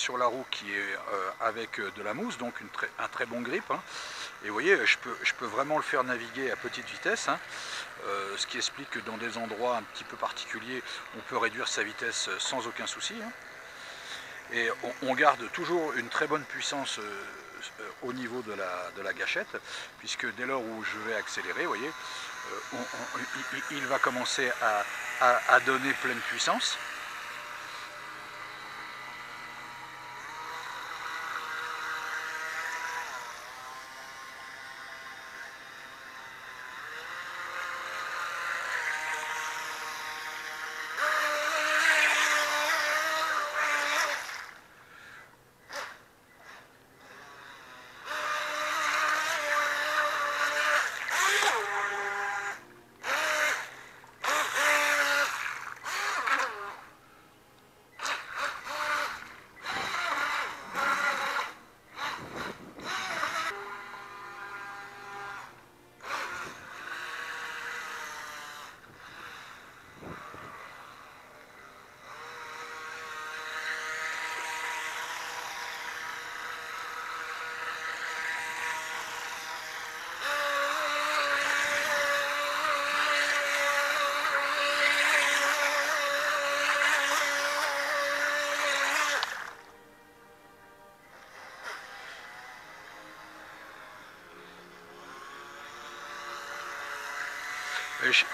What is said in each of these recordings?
sur la roue qui est avec de la mousse, donc un très bon grip, hein. Et vous voyez, je peux vraiment le faire naviguer à petite vitesse, hein. Ce qui explique que dans des endroits un petit peu particuliers, on peut réduire sa vitesse sans aucun souci, hein. Et on garde toujours une très bonne puissance au niveau de la gâchette, puisque dès lors où je vais accélérer, vous voyez, il va commencer à donner pleine puissance.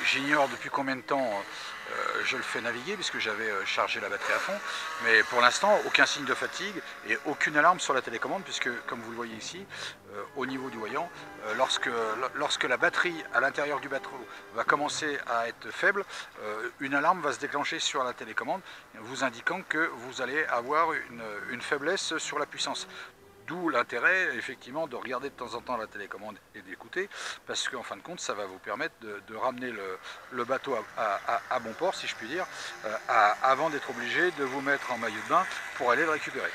J'ignore depuis combien de temps je le fais naviguer, puisque j'avais chargé la batterie à fond, mais pour l'instant aucun signe de fatigue et aucune alarme sur la télécommande, puisque comme vous le voyez ici, au niveau du voyant, lorsque la batterie à l'intérieur du bateau va commencer à être faible, une alarme va se déclencher sur la télécommande, vous indiquant que vous allez avoir une faiblesse sur la puissance. D'où l'intérêt, effectivement, de regarder de temps en temps la télécommande et d'écouter, parce qu'en fin de compte, ça va vous permettre de ramener le bateau à bon port, si je puis dire, avant d'être obligé de vous mettre en maillot de bain pour aller le récupérer.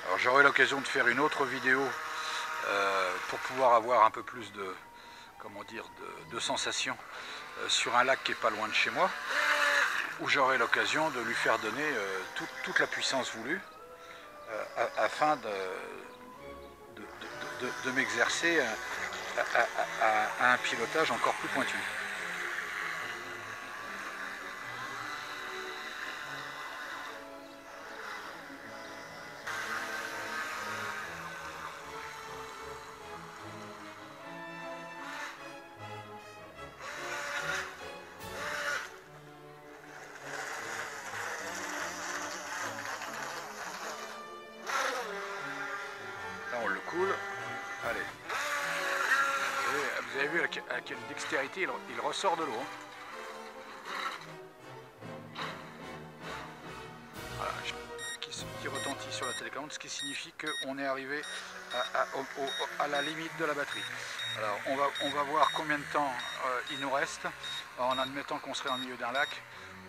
Alors j'aurai l'occasion de faire une autre vidéo pour pouvoir avoir un peu plus de, comment dire, de sensations sur un lac qui est pas loin de chez moi, où j'aurai l'occasion de lui faire donner toute la puissance voulue afin de m'exercer à un pilotage encore plus pointu. Là on le coule, allez. Et vous avez vu à quelle dextérité il ressort de l'eau, hein. Voilà, qui retentit sur la télécommande, ce qui signifie qu'on est arrivé à la limite de la batterie. Alors on va voir combien de temps il nous reste, en admettant qu'on serait en milieu d'un lac,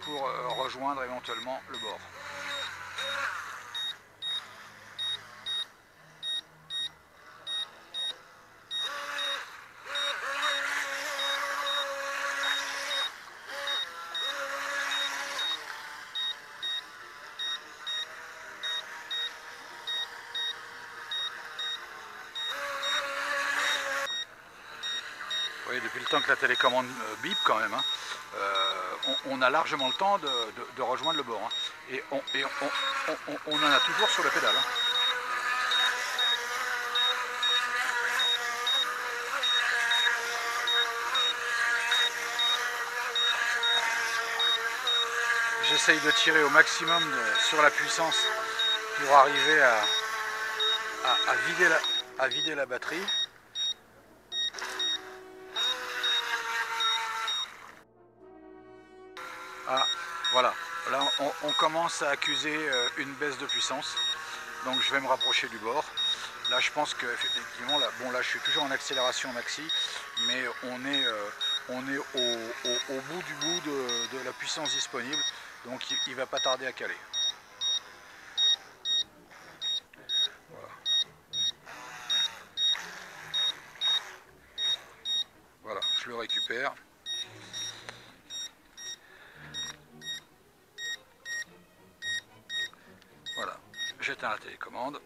pour rejoindre éventuellement le bord. Vous voyez, depuis le temps que la télécommande bip quand même, hein, on a largement le temps de rejoindre le bord, hein. Et on en a toujours sur la pédale, hein. J'essaye de tirer au maximum sur la puissance pour arriver à vider la batterie. Ah, voilà. Là, on commence à accuser une baisse de puissance. Donc, je vais me rapprocher du bord. Là, je pense que effectivement, là, bon, là, je suis toujours en accélération maxi, mais on est au bout de la puissance disponible. Donc, il ne va pas tarder à caler. Voilà. Voilà. je le récupère. Voilà, j'éteins la télécommande.